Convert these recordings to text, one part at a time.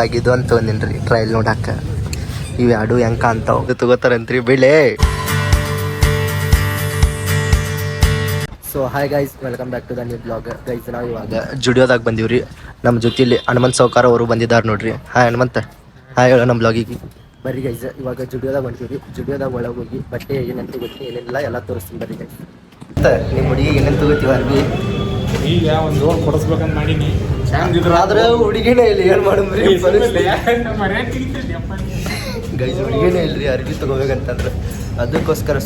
ಆಗಿದ್ದು ಅಂತ ತೊಗೊಂಡಿನ್ರಿ ಟ್ರಯಲ್ ನೋಡಾಕ. ಇವು ಎರಡು ಹೆಂಗೆ ಕಾಣ್ತಾವ ತಗೋತಾರಂತ್ರಿ ಬೆಳೆ. So hi guys, welcome back to the new blog. Guys ನಾವು ಇವಾಗ ಜುಡಿಯೋದಾಗ ಬಂದೀವ್ರಿ. ನಮ್ಮ ಜೊತೆಲಿ ಹನುಮಂತ್ ಸಾವ್ಕಾರ ಅವರು ಬಂದಿದ್ದಾರೆ ನೋಡ್ರಿ. ಹಾಯ್ ಹನುಮಂತ, ಹಾಯ್ ಹೇಳೋ ನಮ್ಮ ಬ್ಲಾಗಿಗೆ. ಬರ್ರಿ ಗೈಸ್, ಇವಾಗ ಜುಡಿಯೋದಾಗ ಬಂದೀವ್ರಿ. ಜುಡಿಯೋದಾಗ ಒಳಗೆ ಹೋಗಿ ಬಟ್ಟೆ ಏನೇನು ತಗೋತೀನಿ ಏನೇನಿಲ್ಲ ಎಲ್ಲ ತೋರಿಸ್ತೀನಿ ಬರ್ರಿ ಗೈಸ್. ನಿಮ್ಮ ಹುಡುಗಿ ಏನೇನು ತಗೋತೀವಿ ಅರ್ಬಿ ಈಗ ಒಂದು ಲೋನ್ ಕೊಡಿಸ್ಬೇಕಂತ ಮಾಡೀನಿ. ಆದ್ರೆ ಹುಡುಗಿನೇ ಇಲ್ಲಿ ಏನು ಮಾಡಿದ್ರಿ ಗೈಸ್, ಹುಡುಗಿನೇ ಇಲ್ರಿ ಅರ್ಬಿ ತಗೋಬೇಕಂತಂದ್ರೆ ಅದಕ್ಕೋಸ್ಕರ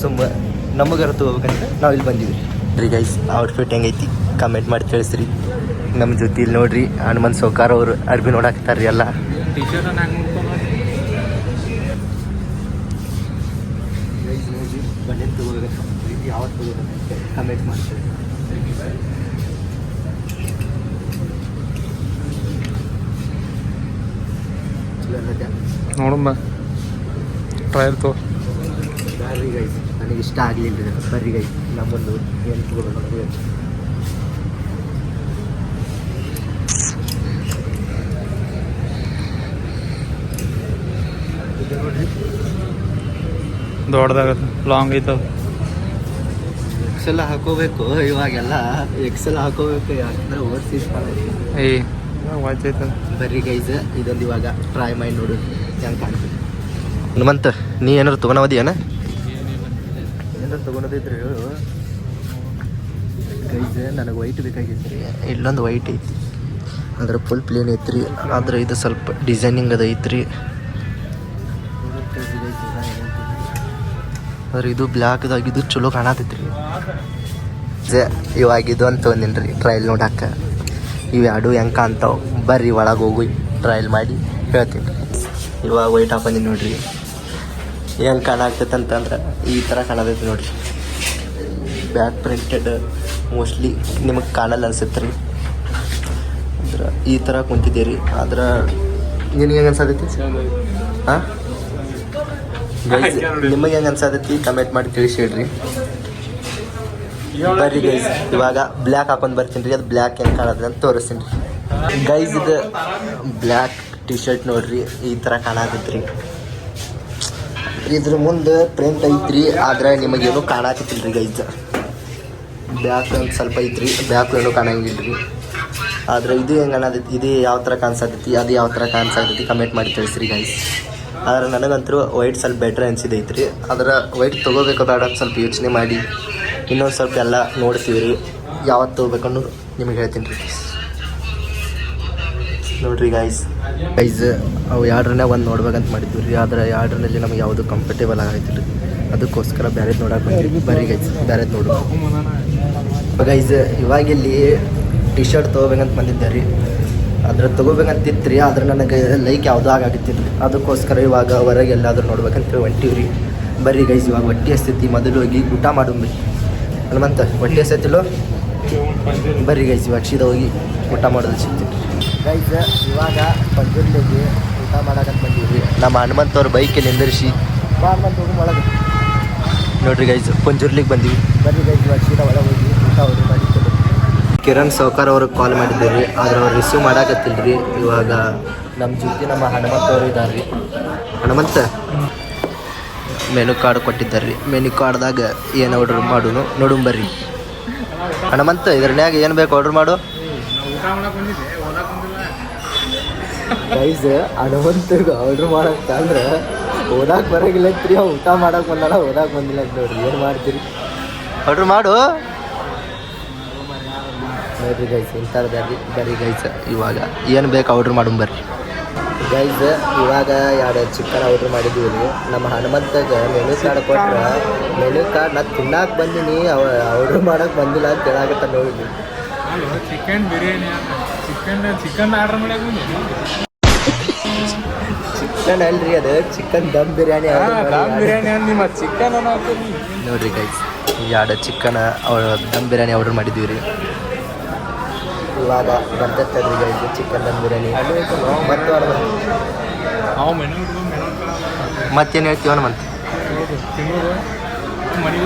ನಮಗಾರ ತಗೋಬೇಕಂತ ನಾವು ಇಲ್ಲಿ ಬಂದೀವಿ ರೀ. ಗೈಸ್ ಔಟ್ಫಿಟ್ ಹೆಂಗೈತಿ ಕಮೆಂಟ್ ಮಾಡಿ ತಿಳಿಸ್ರಿ. ನಮ್ಮ ಜೊತೆ ಇಲ್ಲಿ ನೋಡ್ರಿ ಹನುಮಂತ್ ಸಾವ್ಕಾರ ಅವರು ಅರ್ಬಿ ನೋಡಾಕ್ತಾರ್ರಿ ಎಲ್ಲ. ಬನ್ನಿ ತಗೋಬೇಕಂತ ಯಾವತ್ತು ತಗೋಬೇಕಂತ ಕಮೆಂಟ್ ಮಾಡ್ತೀವಿ. ನೋಡಮ್ಮ ಟ್ರಯಲ್ ತೋ ಬರ್ರಿ ಗೈಸ್, ನನಗೆ ಇಷ್ಟ ಆಗಲಿಲ್ಲ ರೀ. ಬರ್ರಿ ಗೈಸ್, ನಮ್ಮೊಂದು ಏನು ತಗೋಬೇಕು ನೋಡ್ರಿ. ದೊಡ್ಡದಾಗತ್ತೆ, ಲಾಂಗ್ ಐತದ. ಎಕ್ಸೆಲ್ ಹಾಕೋಬೇಕು ಇವಾಗೆಲ್ಲ, ಎಕ್ಸೆಲ್ ಹಾಕೋಬೇಕು ಯಾಕಂದ್ರೆ ಓವರ್ಸೀಸ್ ವಾಚ್ ಐತದ. ಬರ್ರಿ ಗೈಸ್, ಇದೊಂದು ಇವಾಗ ಟ್ರೈ ಮಾಡಿ ನೋಡು ಹೆಂಗೆ ಕಾಣ್ತದೆ. ಹನುಮಂತ, ನೀ ಏನಾರು ತೊಗೊಳೋದಿಯೇನ? ಏನಾರು ತೊಗೊಳೋದಿದ್ರಿ ಹೇಳು ಗೈಸ್. ನನಗೆ ವೈಟ್ ಬೇಕಾಗಿತ್ತು ರೀ. ಇಲ್ಲೊಂದು ವೈಟ್ ಐತಿ, ಅಂದ್ರೆ ಫುಲ್ ಪ್ಲೇನ್ ಐತ್ರಿ. ಆದ್ರೆ ಇದು ಸ್ವಲ್ಪ ಡಿಸೈನಿಂಗ್ ಅದು ಐತ್ರಿ. ಆದ್ರೆ ಇದು ಬ್ಲ್ಯಾಕ್ದಾಗಿದ್ದು ಚಲೋ ಕಾಣತೈತ್ರಿ. ಇವಾಗ ಇದು ಅಂತ ತೊಗೊಂಡಿನ್ರಿ ಟ್ರಯಲ್ ನೋಡಾಕ. ಇವು ಎರಡು ಹೆಂಗೆ ಕಾಣ್ತಾವ ಬರ್ರಿ ಒಳಗೆ ಹೋಗಿ ಟ್ರಯಲ್ ಮಾಡಿ ಹೇಳ್ತೀನಿ. ಇವಾಗ ವೈಟ್ ಹಾಕೊಂಡಿ ನೋಡ್ರಿ ಹೆಂಗೆ ಕಾಣಾಗ್ತೈತೆ ಅಂತಂದ್ರೆ ಈ ಥರ ಕಾಣತೈತಿ ನೋಡ್ರಿ. ಬ್ಯಾಕ್ ಪ್ರಿಂಟೆಡ್ ಮೋಸ್ಟ್ಲಿ ನಿಮಗೆ ಕಾಣಲ್ಲ ಅನ್ಸುತ್ತೆ ರೀ. ಅಂದ್ರೆ ಈ ಥರ ಕುಂತಿದ್ದೀರಿ. ಆದ್ರೆ ನಿನಗೆ ಹೆಂಗೆ ಅನ್ಸತೈತಿ? ಹಾಂ ಗೈಸ್, ನಿಮಗೆ ಹೆಂಗೆ ಅನ್ಸತೈತಿ ಕಮೆಂಟ್ ಮಾಡಿ ತಿಳಿಸಿ ಹೇಳ್ರಿ. ಬರ್ರಿ ಗೈಸ್, ಇವಾಗ ಬ್ಲ್ಯಾಕ್ ಹಾಕೊಂಡು ಬರ್ತೀನಿ ರೀ. ಅದು ಬ್ಲ್ಯಾಕ್ ಹೆಂಗೆ ಕಾಣತ್ತೆ ಅಂತ ತೋರಿಸ್ತೀನಿ ರೀ. ಗೈಸ್ ಇದು ಬ್ಲ್ಯಾಕ್ ಟಿ ಶರ್ಟ್ ನೋಡ್ರಿ, ಈ ಥರ ಕಾಣತೈತ್ರಿ. ಇದ್ರ ಮುಂದೆ ಪ್ರಿಂಟ್ ಐತ್ರಿ, ಆದ್ರೆ ನಿಮಗೇನು ಕಾಣತಿಲ್ಲ ರೀ ಗೈಸ್. ಬ್ಯಾಕ್ ಒಂದು ಸ್ವಲ್ಪ ಐತ್ರಿ, ಬ್ಯಾಕ್ ಏನೂ ಕಾಣಂಗಿಲ್ಲ ರೀ. ಆದ್ರೆ ಇದು ಹೆಂಗೆ ಅನ್ನತೈತಿ, ಇದು ಯಾವ ಥರ ಕಾಣಿಸತೈತಿ, ಅದು ಯಾವ ಥರ ಕಾಣಿಸತೈತಿ ಕಮೆಂಟ್ ಮಾಡಿ ತಿಳಿಸ್ರಿ ಗೈಸ್. ಆದ್ರೆ ನನಗಂತೂ ವೈಟ್ ಸ್ವಲ್ಪ ಬೆಟ್ರ್ ಅನ್ಸಿದೈತ್ರಿ. ಆದ್ರೆ ವೈಟ್ ತೊಗೋಬೇಕು ಬೇಡ ಅಂತ ಸ್ವಲ್ಪ ಯೋಚನೆ ಮಾಡಿ ಇನ್ನೊಂದು ಸ್ವಲ್ಪ ಎಲ್ಲ ನೋಡ್ತೀವಿ ರೀ. ಯಾವತ್ತು ತೊಗೋಬೇಕನ್ನು ನಿಮಗೆ ಹೇಳ್ತೀನಿ ರೀ ನೋಡ್ರಿ ಗೈಸ್. ಅವು ಎರಡರನ್ನೇ ಒಂದು ನೋಡ್ಬೇಕಂತ ಮಾಡಿದ್ವಿ ರೀ. ಆದ್ರೆ ಎರಡರಲ್ಲಿ ನಮಗೆ ಯಾವುದು ಕಂಫರ್ಟೇಬಲ್ ಆಗೈತಿಲ್ಲ ರೀ. ಅದಕ್ಕೋಸ್ಕರ ಬ್ಯಾರೇದು ನೋಡಕ್ಕೆ ಬಂದ್ವಿ. ಬರ್ರಿ ಗೈಸ್, ಬ್ಯಾರೇದು ನೋಡು ಗೈಸ್. ಇವಾಗಿಲ್ಲಿ ಟಿ ಶರ್ಟ್ ತೊಗೋಬೇಕಂತ ಬಂದಿದ್ದೆ ರೀ. ಅದ್ರ ತೊಗೋಬೇಕಂತಿತ್ತು ರೀ. ಆದ್ರೆ ನನಗೆ ಲೈಕ್ ಯಾವುದೂ ಆಗಾಗಿತ್ತಿಲ್ಲ ರೀ. ಅದಕ್ಕೋಸ್ಕರ ಇವಾಗ ಹೊರಗೆ ಎಲ್ಲಾದ್ರೂ ನೋಡ್ಬೇಕಂತ ಹೊಂಟೀವಿ ರೀ. ಬರ್ರಿ ಗೈಸ್, ಇವಾಗ ಹೊಟ್ಟೆ ಹಸ್ತೈತಿ, ಮೊದಲು ಹೋಗಿ ಊಟ ಮಾಡೋಣ. ಹನುಮಂತ ಹೊಟ್ಟೆ ಹಸ್ತೈತಿಲ್ಲೋ? ಬರ್ರಿ ಗೈಸ್, ಇವಾಗ ಸೀದಾ ಹೋಗಿ ಊಟ ಮಾಡೋದು ಸಿಗ್ತೀವಿ ಗೈಸ್. ಇವಾಗ ಪಂಜುರ್ಲಿಗೆ ಊಟ ಮಾಡಕಂತ ಬಂದೀವಿ ರೀ. ನಮ್ಮ ಹನುಮಂತವ್ರ ಬೈಕಲ್ಲಿ ನಿಂದಿರಿಸಿ ಹನುಮಂತ ಹೋಗಿ ಒಳಗೆ ನೋಡ್ರಿ ಗೈಸ್, ಪಂಜುರ್ಲಿಗೆ ಬಂದೀವಿ. ಬರ್ರಿ ಗೈಸ್, ಇವಾಗ ಸೀದಾ ಒಳಗೆ ಹೋಗಿ ಊಟ ಆರ್ಡರ್ ಮಾಡಿ. ಕಿರಣ್ ಸಾವ್ಕಾರ ಅವ್ರಿಗೆ ಕಾಲ್ ಮಾಡಿದ್ದೀವಿ ರೀ. ಆದ್ರೆ ಅವ್ರು ರಿಸೀವ್ ಮಾಡಾಕತ್ತಿಲ್ಲ ರೀ. ಇವಾಗ ನಮ್ಮ ಜೊತೆ ನಮ್ಮ ಹನುಮಂತ ಅವರು ಇದ್ದಾರೆ ರೀ. ಹನುಮಂತ ಮೆನು ಕಾರ್ಡ್ ಕೊಟ್ಟಿದ್ದಾರೆ ರೀ. ಮೆನು ಕಾರ್ಡ್ದಾಗ ಏನು ಆರ್ಡ್ರ್ ಮಾಡೋನು ನೋಡು ಬರ್ರಿ. ಹನುಮಂತ ಇದ್ರನ್ಯಾಗ ಏನು ಬೇಕು ಆರ್ಡ್ರ್ ಮಾಡು ಗೈಸ್. ಹನುಮಂತಗೆ ಆರ್ಡ್ರ್ ಮಾಡಕ್ಕೆ ಅಂದ್ರೆ ಓದಾಕೆ ಬರೋಗಿಲ್ಲ ರೀ. ಅವು ಊಟ ಮಾಡಕ್ಕೆ ಬಂದಾಳ, ಓದಾಕೆ ಬಂದಿಲ್ಲ ಅಂತ ನೋಡ್ರಿ. ಏನು ಮಾಡ್ತೀರಿ? ಆರ್ಡ್ರ್ ಮಾಡು ನೋಡ್ರಿ ಗೈಸ್, ಇಂಥದ್ರಿ. ಬರ್ರಿ ಗೈಸ್, ಇವಾಗ ಏನು ಬೇಕು ಆರ್ಡ್ರ್ ಮಾಡೋಣ ಬರ್ರಿ ಗೈಸ್. ಇವಾಗ ಎರಡು ಚಿಕನ್ ಆರ್ಡ್ರ್ ಮಾಡಿದ್ದೀವಿ ರೀ. ನಮ್ಮ ಹನುಮಂತಗೆ ಮೆನು ಕಾರ್ಡ್ ಕೊಟ್ರೆ ಮೆನು ಕಾರ್ಡ್ ನಾನು ತಿನ್ನಕ್ಕೆ ಬಂದೀನಿ, ಆರ್ಡ್ರ್ ಮಾಡೋಕೆ ಬಂದಿಲ್ಲ ಅಂತ ಹೇಳಾಕತ್ತ ನೋಡಿದ್ವಿ. ಚಿಕನ್ ಬಿರಿಯಾನಿ ಚಿಕನ್ ಆರ್ಡರ್ ಮಾಡಕ್ಕೆ ಚಿಕನ್ ಅಲ್ರಿ, ಅದು ಚಿಕನ್ ದಮ್ ಬಿರಿಯಾನಿ. ನಿಮ್ಮ ಚಿಕನ್ ನೋಡ್ರಿ ಗೈಸ್, ಎರಡು ಚಿಕನ್ ದಮ್ ಬಿರಿಯಾನಿ ಆರ್ಡ್ರ್ ಮಾಡಿದ್ದೀವಿ ರೀ. ಇವಾಗ ಬರ್ತೈತೆ ಗೈಸ್ ಚಿಕನ್ ದಮ್ ಬಿರಿಯಾನಿ. ಮತ್ತೇನು ಹೇಳ್ತೀವ ಹನುಮಂತ?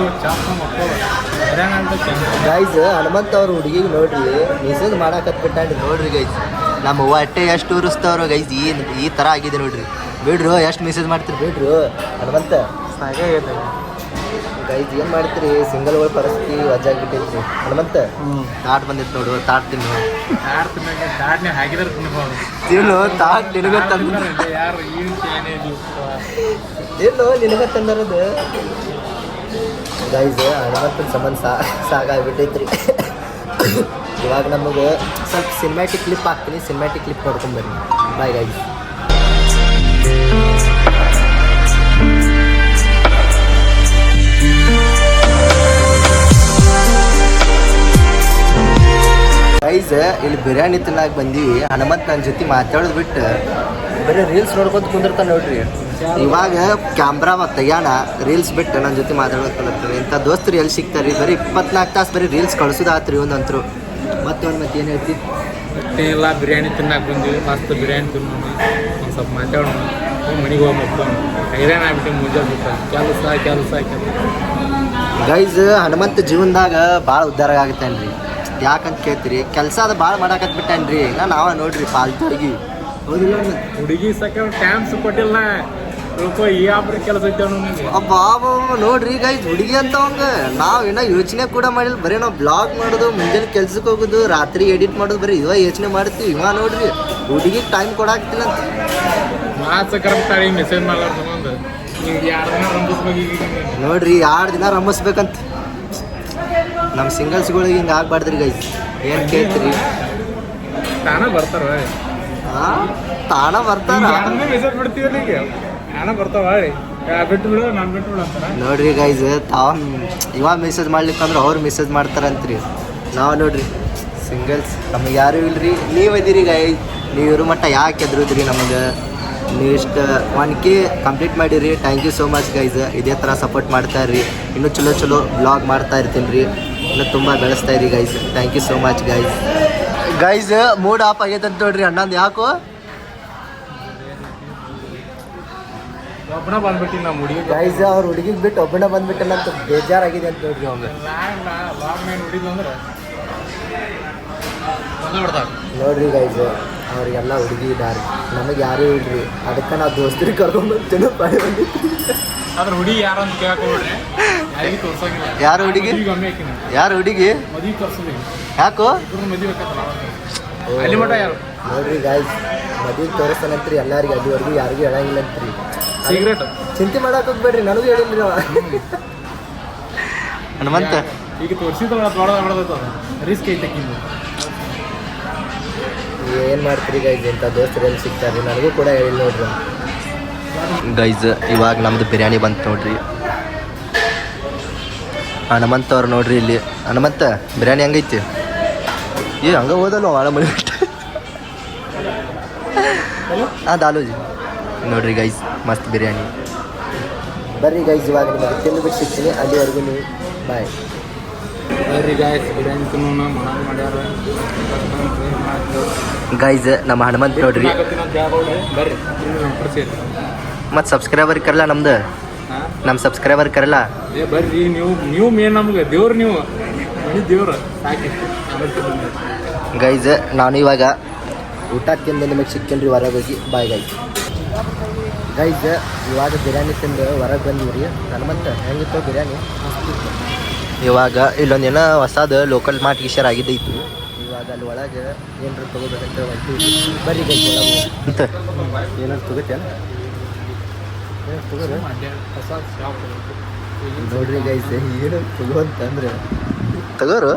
ಗೈಸ್, ಹನುಮಂತ ಅವ್ರ ಹುಡುಗಿಗೆ ನೋಡ್ರಿ ಮೆಸೇಜ್ ಮಾಡಾಕತ್ಬಿಟ್ಟಾಡಿ ನೋಡ್ರಿ ಗೈಸ್. ನಮ್ಮ ಅವ್ವ ಅಟ್ಟೆ ಎಷ್ಟು ಉರಿಸ್ತವ್ರು ಗೈಸ್ ಈ ಥರ ಆಗಿದೆ ನೋಡ್ರಿ. ಬಿಡ್ರು ಎಷ್ಟು ಮೆಸೇಜ್ ಮಾಡ್ತೀರಿ ಬಿಡ್ರು ಹನುಮಂತ ಸಾಕಾಗೈತೆ ಗೈಸ್ ಏನು ಮಾಡ್ತೀರಿ ಸಿಂಗಲ್ಗಳ ಪರಿಸ್ಥಿತಿ ವಜ್ಜಾಗಿಬಿಟ್ಟೈತ್ರಿ. ಹನುಮಂತ ತಾಟ್ ಬಂದಿತ್ತು ನೋಡು ತಾಟ್ ತಿನ್ನು ದಾಡ್ನೆ ಹಾಕಿದ್ರೆ ತಿನ್ಬೋದು. ತಿನ್ನು ತಾಟ್ ನಿನಗ ತಂದ ಯಾರು ಏನೇ ಏನು ನಿನಗ ತಂದರದು ಗೈಸ್ ಹನುಮಂತನ ಸಂಬಂಧ ಸಾಕಾಗ್ಬಿಟ್ಟೈತ್ರಿ. ಇವಾಗ ನಮಗೆ ಸ್ವಲ್ಪ ಸಿನಿಮ್ಯಾಟಿಕ್ ಕ್ಲಿಪ್ ಹಾಕ್ತೀನಿ, ಸಿನಿಮ್ಯಾಟಿಕ್ ಕ್ಲಿಪ್ ನೋಡ್ಕೊಂಬರ್ರಿ. Bye guys. ಗೈಸ್ ಇಲ್ಲಿ ಬಿರಿಯಾನಿ ತಿನ್ನಾಕ ಬಂದೀವಿ. ಹನುಮಂತ್ ನನ್ನ ಜೊತೆ ಮಾತಾಡೋದು ಬಿಟ್ಟು ಬರೀ ರೀಲ್ಸ್ ನೋಡ್ಕೊತ ಕುಂದಿರ್ತಾನೆ ನೋಡ್ರಿ. ಇವಾಗ ಕ್ಯಾಮ್ರಾ ತೆಗ್ಯಾಣ ರೀಲ್ಸ್ ಬಿಟ್ಟು ನನ್ನ ಜೊತೆ ಮಾತಾಡೋದು. ಇಂಥ ದೋಸ್ತರು ಎಲ್ಲಿ ಸಿಗ್ತಾರೆ? ಬರೀ 24 ತಾಸು ಬರೀ ರೀಲ್ಸ್ ಕಳ್ಸೋದು ಆತ್ರಿ ಒಂದಂತರು. ಮತ್ತೊಂದು ಮತ್ತೆ ಏನು ಹೇಳ್ತಿ? ಮತ್ತೆ ಎಲ್ಲ ಬಿರಿಯಾನಿ ತಿನ್ನಾಕ ಬಂದ್ವಿ. ಮಸ್ತ್ ಬಿರಿಯಾನಿ ತಿನ್ನೋಣ, ಒಂದು ಸ್ವಲ್ಪ ಮಾತಾಡೋಣ, ಮನೆಗೆ ಹೋಗಿ ಮಕ್ಕೋಣ. ಹೈರಾಣ ಆಗ್ಬಿಟ್ಟು ಮುಂಜಾನೆ ಕೆಲಸ ಗೈಸ್ ಹನುಮಂತ ಜೀವನದಾಗ ಭಾಳ ಉದ್ಧಾರ ಆಗತ್ತೇನ್ರಿ. ಯಾಕಂತ ಕೇಳ್ತೀರಿ, ಕೆಲಸ ಅದು ಭಾಳ ಮಾಡಾಕತ್ಬಿಟ್ಟೇನ್ರಿ. ನಾವ ನೋಡ್ರಿ ಪಾಲ್ತಾಗಿ ಹೌದಿಲ್ಲ ಹುಡುಗಿ ಸೆಕೆಂಡ್ ಟೈಮ್ಸ್ ಕೊಟ್ಟಿಲ್ಲ ಈ ಆಬ್ರ ಕೆಲಸ ಇದ್ದೇವೆ ಬಾಬಾ ನೋಡ್ರಿ ಗೈಸ್ ಹುಡುಗಿ ಅಂತ ಅವಂಗ ನಾವು ಏನೋ ಯೋಚನೆ ಕೂಡ ಮಾಡಿಲ್ಲ. ಬರೀ ನಾವು ಬ್ಲಾಗ್ ಮಾಡೋದು, ಮುಂಜಾನೆ ಕೆಲ್ಸಕ್ಕೆ ಹೋಗೋದು, ರಾತ್ರಿ ಎಡಿಟ್ ಮಾಡೋದು, ಬರೀ ಇವ ಯೋಚನೆ ಮಾಡ್ತೀವಿ. ಇವ ನೋಡ್ರಿ ಹುಡುಗಿಗೆ ಟೈಮ್ ಕೊಡಾಕ್ತಿಲ್ಲ ಅಂತ ಮಾಸ ಕರೆಕ್ಟಾಗಿ ಮೆಸೇಜ್ ಮಾಡ್ಲಾರ ಸಂಬಂಧ ಈಗ 2 ದಿನ ರಂಭಿಸ್ಬೇಕು. ನೋಡ್ರಿ 2 ದಿನ ರಂಭಿಸ್ಬೇಕಂತ. ನಮ್ಮ ಸಿಂಗಲ್ಸ್ಗಳಿಗೆ ಹಿಂಗೆ ಆಗ್ಬಾರ್ದ್ರಿ ಗೈಸ್. ಏನು ಕೇಳ್ತೀರಿ? ತಾನ ಬರ್ತಾರ ತಾನ ಬರ್ತಾರ ಮೆಸೇಜ್ ಬಿಡ್ತೀವಿ ಈಗ ತಾನ ಬರ್ತಾವ ಬಿಟ್ಟು ಬಿಡು ನಾನು ಬಿಟ್ಟು ಬಿಡು ಅಂತಾರ. ನೋಡ್ರಿ ಗೈಸ್ ಇವ ಮೆಸೇಜ್ ಮಾಡ್ಲಿಕ್ಕಂದ್ರೆ ಅವ್ರು ಮೆಸೇಜ್ ಮಾಡ್ತಾರಂತ್ರಿ. ನಾವು ನೋಡ್ರಿ ಸಿಂಗಲ್ಸ್ ನಮಗೆ ಯಾರು ಇಲ್ರಿ. ನೀವು ಇದೀರಿ ಗೈಸ್. ನೀವು ಇರೋ ಮಟ್ಟ ಯಾಕೆ ಎದ್ರುದ್ರಿ ನಮಗೆ? ನೀವು ಇಷ್ಟು 1K ಕಂಪ್ಲೀಟ್ ಮಾಡಿರಿ. Thank you so much guys. ಇದೇ ಥರ ಸಪೋರ್ಟ್ ಮಾಡ್ತಾ ಇರ್ರಿ. ಇನ್ನೂ ಚಲೋ ಬ್ಲಾಗ್ ಮಾಡ್ತಾ ಇರ್ತೀನಿ ರೀ. ಇನ್ನೂ ತುಂಬ ಬೆಳೆಸ್ತಾ ಇರಿ guys. Thank you so much guys. Guys mood off ಆಗೈತೆ ಅಂತ ನೋಡ್ರಿ ಅಣ್ಣಂದು. ಯಾಕೋ ಒಬ್ಬನ ಬಂದ್ಬಿಟ್ಟು ನಮ್ಮ ಹುಡುಗಿ ಗೈಸ್ ಅವ್ರ ಹುಡುಗಿಗೆ ಬಿಟ್ಟು ಒಬ್ಬನ ಬಂದ್ಬಿಟ್ಟಲ್ಲ ಅಂತ ಬೇಜಾರಾಗಿದೆ ಅಂತ ನೋಡ್ರಿ ಅವ್ಗೆ. ನೋಡ್ರಿ ಗೈಸ್ ಅವ್ರಿಗೆಲ್ಲ ಹುಡುಗಿ ಇದ್ದಾರೆ, ನಮಗೆ ಯಾರೂ ಇಲ್ರಿ. ಅದಕ್ಕೆ ನಾವು ದೋಸ್ತರಿಗೆ ಕರ್ಕೊಂಡ್ಬರ್ತೀನೋ ಪಡೆ ಬಂದಿತ್ತು. ಅದ್ರ ಹುಡುಗಿ ಯಾರು ಅಂತ ಕೇಳ್ಕೊಂಡ್ರೆ ಯಾರಿಗೆ ತೋರ್ಸಂಗಿಲ್ಲ. ಯಾರು ಹುಡುಗಿ? ಯಾರು ಹುಡುಗಿ? ಮದುವೆ ತೋರ್ಸೋದು ಯಾಕೋ ಮದುವೆ ಅಲ್ಲಿ ಮಟ ಯಾರು ನೋಡ್ರಿ ಗೈಸ್ ಮದುವೆ ತೋರಿಸ್ತಾನಂತ್ರಿ ಎಲ್ಲರಿಗೂ. ಅಲ್ಲಿವರೆಗೂ ಯಾರಿಗೂ ಹೇಳಂಗಿಲ್ಲ ಅಂತ್ರಿ. ಸಿಗರೇಟ್ ಚಿಂತೆ ಮಾಡಕ್ಕೆ ಹೋಗ್ಬೇಡ್ರಿ, ನನಗೂ ಹೇಳಿಲ್ರಿ ಅವ ಹನುಮಂತ. ಈಗ ತೋರಿಸಿದ್ರೆ ದೊಡ್ಡದ ರಿಸ್ಕ್ ಐತಕ್ಕಿಂದು. ಏನು ಮಾಡ್ತೀರಿ ಗೈಸ್? ಇಂಥ ದೋಸ್ತರು ಎಲ್ಲಿ ಸಿಗ್ತಾರೆ? ನನಗೂ ಕೂಡ ಹೇಳಿ ನೋಡ್ರಿ ಗೈಸ್. ಇವಾಗ ನಮ್ದು ಬಿರಿಯಾನಿ ಬಂತು ನೋಡ್ರಿ. ಹನುಮಂತ ಅವ್ರು ನೋಡ್ರಿ ಇಲ್ಲಿ. ಹನುಮಂತ ಬಿರಿಯಾನಿ ಹೆಂಗೈತಿ? ಹಂಗೆ ಹೋದಲ್ವ ಭಾಳ ಮನೆ ಬಿಟ್ಟು ದಾಲೋಜಿ ನೋಡ್ರಿ ಗೈಸ್ ಮಸ್ತ್ ಬಿರಿಯಾನಿ. ಬರ್ರಿ ಗೈಸ್ ಇವಾಗ ನಿಮಗೆ ತಿಂದು ಬಿಟ್ಟು ಸಿಗ್ತೀನಿ. ಅಲ್ಲಿವರೆಗೂ ನೀವು ಬಾಯ್. ಬರ್ರಿ ಗೈಸ್ ಬಿರಿಯಾನಿ ತಿನ್ನೋಣ ಮಾಡ್ಯಾರ ಗೈಸ್. ನಮ್ಮ ಹನುಮಂತ ನೋಡ್ರಿ ಬರ್ರಿ ಮತ್ತು ಸಬ್ಸ್ಕ್ರೈಬರ್ ಕರಲ್ಲ ನಮ್ದು. ನಮ್ಮ ಸಬ್ಸ್ಕ್ರೈಬರ್ ಕರಲ್ಲ ಬರ್ರಿ. ನೀವು ಮೇನ್ ನಮ್ಗೆ ದೇವ್ರು, ನೀವು ಮನೆ ದೇವ್ರು ಸಾಕಿ. ಗೈಸ್ ನಾನು ಇವಾಗ ಊಟ ತಿಂದು ನಿಮಗೆ ಸಿಕ್ಕೇನ್ರಿ ಹೊರಗೆ ಹೋಗಿ. ಬಾಯ್ ಗೈಸ್. ಗೈಸ್ ಇವಾಗ ಬಿರಿಯಾನಿ ತಿಂದು ಹೊರಗೆ ಬಂದೀವಿ. ಹನುಮಂತ ಹೆಂಗಿತ್ತು ಬಿರಿಯಾನಿ? ಇವಾಗ ಇಲ್ಲೊಂದು ಏನೋ ಹೊಸದು ಲೋಕಲ್ ಮಾರ್ಟ್ ಗೀಶರ್ ಆಗಿದ್ದೈತಿ. ಇವಾಗ ಅಲ್ಲಿ ಒಳಗೆ ಏನಾರು ತೊಗೋಬೇಕಂತ ಹೊಂಟೀವಿ. ಬರ್ರಿ ಗೈಸ್ ಅಂತ ಏನಾದ್ರು ತೊಗೋತೇನ? ನೋಡ್ರಿ ಗೈಸ್ ಏನು ತಗೋ ಅಂತಂದ್ರೆ ತಗೋರು.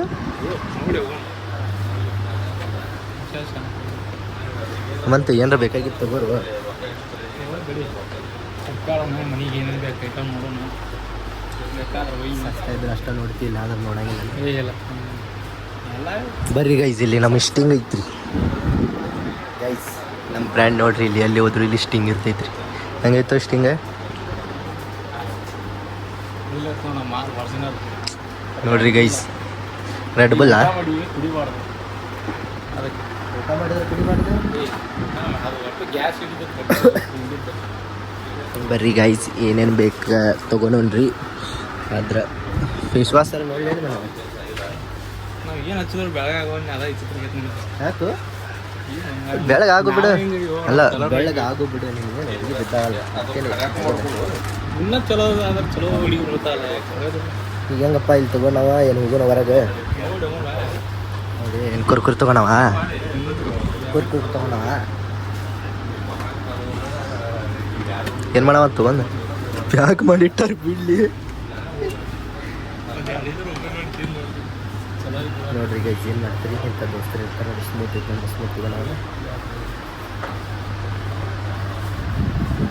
ಮತ್ತೆ ಏನಾರ ಬೇಕಾಗಿತ್ತು ತಗೋರು. ಮನೆಗೆ ಏನೇನು ಬೇಕಾಯ್ತ ನೋಡೋಣ. ಇದ್ರೆ ಅಷ್ಟ ನೋಡ್ತಿಲ್ಲ ಆದ್ರೆ ನೋಡಂಗಿಲ್ಲ. ಇಲ್ಲ ಬರ್ರಿ ಗೈಸ್ ಇಲ್ಲಿ ನಮ್ಮ ಸ್ಟಿಂಗ್ ಐತ್ರಿ ಗೈಸ್. ನಮ್ಮ ಬ್ರ್ಯಾಂಡ್ ನೋಡ್ರಿ ಇಲ್ಲಿ ಎಲ್ಲಿ ಹೋದ್ರು ಇಲ್ಲಿ ಸ್ಟಿಂಗ್ ಇರ್ತೈತ್ರಿ. ಹೆಂಗೈತೋ ಸ್ಟಿಂಗ್ ನೋಡ್ರಿ ಗೈಸ್. ರೆಡ್ ಬುಲ್ಲ ಕುಡಿಬಾರ್ದು. ಅದಕ್ಕೆ ಊಟ ಮಾಡಿದ್ರೆ ಕುಡಿಬಾರ್ದು. ಬರ್ರಿ ಗೈಸ್ ಏನೇನು ಬೇಕು ತೊಗೊಂಡ್ರಿ. ಆದ್ರೆ ಫೇಸ್ ವಾಶ್ ಸರ್ ನೋಡಿ ನಾವು ಏನು ಹಚ್ಚಿದ್ರು ಬೆಳಗ್ಗೆ ಆಗೋಣ ಅದ ಚಿತ್ರ ಯಾಕು ಬೆಳಗ್ಗೆ ಆಗು ಬಿಡು. ಅಲ್ಲ ಬೆಳಗ್ಗೆ ಆಗು ಬಿಡು. ನಿಮಗೆ ಹುಡುಗಿ ಬಿದ್ದಾಗಲ್ಲ ಇನ್ನೂ ಚಲೋ ಅಂದ್ರೆ ಚಲೋ ಹುಡುಗಿ ಬಿಡ್ತಾರಲ್ಲ. ಈಗ ಹೆಂಗಪ್ಪ ಇಲ್ಲಿ ತೊಗೊಂಡವ ಏನು ಹೋಗೋಣ ಹೊರಗೆ? ಅದೇ ಏನು ಕುರ್ಕುರಿ ತೊಗೊಂಡವ? ಕುರ್ಕುರಿ ತೊಗೊಂಡವ ಏನು ಮಾಡವ ತೊಗೊಂಡು ಪ್ಯಾಕ್ ಮಾಡಿಟ್ಟಾರ ಬಿಡ್ಲಿ. ನೋಡ್ರಿ ಈಗ ಏನು ಮಾಡ್ತೀರಿ ಇಂಥ ದೋಸ್ತರು ಇರ್ತಾರೆ ನೋಡಿ. ಸ್ಮೂತ್ ಇಟ್ಕೊಂಡು ಸ್ಮೂತ್ ತೊಗೊಂಡವ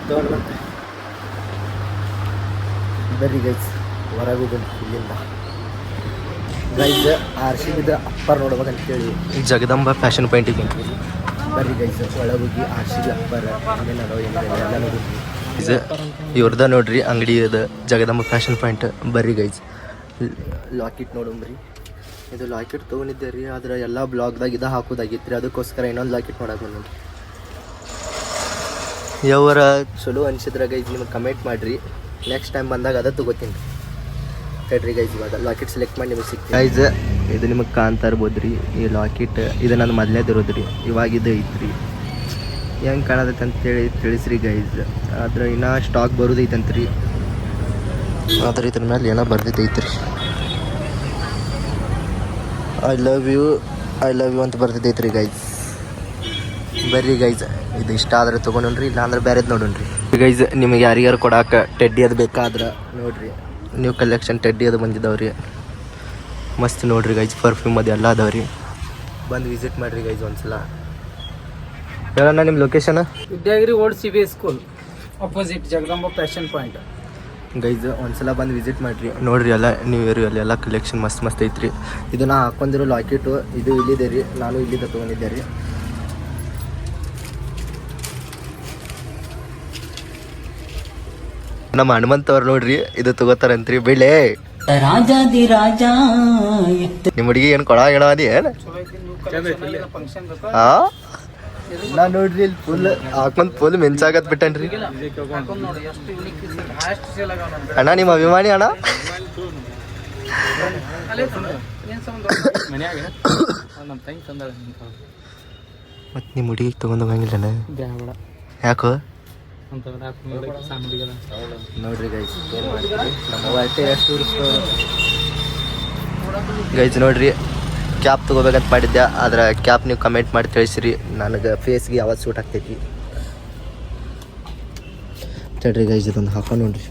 ತೊಗೊಂಡು ಮತ್ತೆ ಬರ್ರಿ ಗೈಸ್ ಹೊರಗೆ ಬಂದು ಇಲ್ಲಿಂದ ಗೈಸ್ RCBದ ಅಪ್ಪರ್ ನೋಡ್ಬೇಕಂತೇಳಿ ಜಗದಂಬ ಫ್ಯಾಷನ್ ಪಾಯಿಂಟಿಗೆ ಬರ್ರಿ ಗೈಸ್. ಒಳಗೋಗಿ RCB ಅಪ್ಪರ್ ಆಮೇಲೆ ಅದಾವ ಎಲ್ಲ ನೋಡಿದ್ವಿ. ಇದು ಇವ್ರದ ನೋಡ್ರಿ ಅಂಗಡಿ ಅದು ಜಗದಂಬ ಫ್ಯಾಷನ್ ಪಾಯಿಂಟ್. ಬರ್ರಿ ಗೈಸ್ ಲಾಕೆಟ್ ನೋಡಂಬ್ರಿ. ಇದು ಲಾಕೆಟ್ ತೊಗೊಂಡಿದ್ದೆ ರೀ, ಆದ್ರೆ ಎಲ್ಲ ಬ್ಲಾಗ್ದಾಗ ಇದು ಹಾಕೋದಾಗಿತ್ತು ರೀ. ಅದಕ್ಕೋಸ್ಕರ ಇನ್ನೊಂದು ಲಾಕೆಟ್ ಮಾಡಕ್ಕೆ ಬಂದ್ರಿ. ಯಾವರ ಚಲೋ ಅನ್ಸಿದ್ರೆ ಗೈಸ್ ನಿಮಗೆ ಕಮೆಂಟ್ ಮಾಡಿರಿ. ನೆಕ್ಸ್ಟ್ ಟೈಮ್ ಬಂದಾಗ ಅದ ತೊಗೋತೀನಿ ಹೇಳ್ರಿ ಗೈಸ್. ಇವಾಗ ಲಾಕೆಟ್ ಸೆಲೆಕ್ಟ್ ಮಾಡಿ ನಿಮಗೆ ಸಿಗ್ತೀವಿ ಗೈಸ್. ಇದು ನಿಮಗೆ ಕಾಣ್ತಾ ಇರ್ಬೋದು ರೀ ಈ ಲಾಕೆಟ್. ಇದು ನನ್ನ ಮೊದಲೇದು ಇರೋದು ರೀ. ಇವಾಗ ಇದು ಐತ್ರಿ. ಹೆಂಗೆ ಕಾಣತೈತೆ ಅಂತೇಳಿ ತಿಳಿಸ್ರಿ ಗೈಸ್. ಆದ್ರೆ ಇನ್ನೂ ಸ್ಟಾಕ್ ಬರೋದೈತಂತ್ರಿ. ಆದ್ರೆ ಇದ್ರ ಮೇಲೆ ಏನೋ ಬರ್ದಿದ್ದೈತ್ರಿ. ಐ ಲವ್ ಯು ಅಂತ ಬರ್ದಿದ್ದೈತ್ರಿ ಗೈಸ್. ಬರ್ರಿ ಗೈಸ್ ಇದು ಇಷ್ಟ ಆದ್ರೆ ತೊಗೊಂಡ್ರಿ, ಇಲ್ಲ ಅಂದ್ರೆ ಬೇರೆದು ನೋಡೋಣ್ರಿ ಗೈಸ್. ನಿಮಗೆ ಯಾರಿಗಾರು ಕೊಡಾಕ ಟೆಡ್ಡಿ ಅದು ಬೇಕಾದ್ರೆ ನೋಡ್ರಿ, ನ್ಯೂ ಕಲೆಕ್ಷನ್ ಟೆಡ್ಡಿ ಅದು ಬಂದಿದ್ದಾವ್ರಿ. ಮಸ್ತ್ ನೋಡ್ರಿ ಗೈಸ್. ಪರ್ಫ್ಯೂಮ್ ಅದು ಎಲ್ಲ ಅದಾವ್ರಿ. ಬಂದು ವಿಸಿಟ್ ಮಾಡಿರಿ ಗೈಸ್ ಒಂದ್ಸಲ. ಹೇಳಣ್ಣ ನಿಮ್ಮ location? Vidyagiri old CBS school opposite Jagadamba fashion point guys. ಒಂದ್ಸಲ ಬಂದು ವಿಸಿಟ್ ಮಾಡಿರಿ ನೋಡ್ರಿ. ಎಲ್ಲ ನ್ಯೂ ಇಯರ್ ಅಲ್ಲೆಲ್ಲ ಕಲೆಕ್ಷನ್ ಮಸ್ತ್ ಐತ್ರಿ. ಇದು ನಾ ಹಾಕೊಂಡಿರೋ ಲಾಕೆಟು ಇದು ಇಲ್ಲಿದೆ ರೀ. ನಾನು ಇಲ್ಲಿದ್ದ ತೊಗೊಂಡಿದ್ದೆ ರೀ. ನಮ್ಮ ಹನುಮಂತವ್ರು ನೋಡ್ರಿ ಇದು ತಗೋತಾರಂತ್ರಿ. ಬೆಳೆ ನಿಮ್ಮ ಹುಡುಗಿ ಏನು ಕೊಡ ಏನೋ ಅದಿ ಏನು? ನಾ ನೋಡ್ರಿ ಇಲ್ಲಿ ಫುಲ್ ಹಾಕೊಂಡ್ ಫುಲ್ ಮೆನ್ಸಾಗತ್ ಬಿಟ್ಟನ್ರಿ ಅಣ್ಣ. ನಿಮ್ಮ ಅಭಿಮಾನಿ ಅಣ್ಣ. ಮತ್ ನಿಮ್ಮ ಹುಡುಗಿಗೆ ತಗೊಂಡ್ ಹೋಗಂಗಿಲ್ಲನ? ಯಾಕೋ ನೋಡ್ರಿ ಗೈಸ್ ಏನು ಮಾಡ್ತೀವಿ. ನಮ್ಮ ಹೊಟ್ಟೆ ಎಷ್ಟು ಗೈಸ್ ನೋಡ್ರಿ. ಕ್ಯಾಪ್ ತೊಗೋಬೇಕಂತ ಮಾಡಿದ್ದೆ, ಆದ್ರೆ ಕ್ಯಾಪ್ ನೀವು ಕಮೆಂಟ್ ಮಾಡಿ ತಿಳಿಸ್ರಿ ನನಗೆ ಫೇಸ್ಗೆ ಯಾವತ್ತು ಸೂಟ್ ಆಗ್ತೈತಿ. ತಡ್ರಿ ಗೈಸ್ ಇದೊಂದು ಹಾಕೊಂಡು ನೋಡ್ರಿ.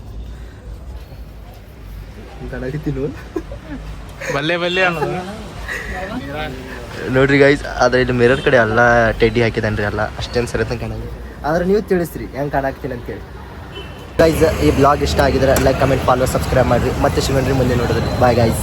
ನೋಡ್ರಿ ಗೈಸ್. ಆದ್ರೆ ಇಲ್ಲಿ ಮಿರರ್ ಕಡೆ ಎಲ್ಲ ಟೆಡ್ಡಿ ಹಾಕಿದಾನ್ರಿ. ಎಲ್ಲ ಅಷ್ಟೇನು ಸರಿಯಂತ ಕಾಣಲ್ಲ. ಆದ್ರೆ ನೀವು ತಿಳಿಸ್ರಿ ಹೆಂಗೆ ಕಾಣಾಕ್ತೀನಿ ಅಂತೇಳಿ ಗೈಸ್. ಈ ಬ್ಲಾಗ್ ಇಷ್ಟ ಆಗಿದ್ರೆ ಲೈಕ್ ಕಮೆಂಟ್ ಫಾಲೋ ಸಬ್ಸ್ಕ್ರೈಬ್ ಮಾಡಿರಿ. ಮತ್ತೆ ಸಿಗೋಣ್ರಿ ಮುಂದೆ ನೋಡಿದ್ರಿ. Bye guys.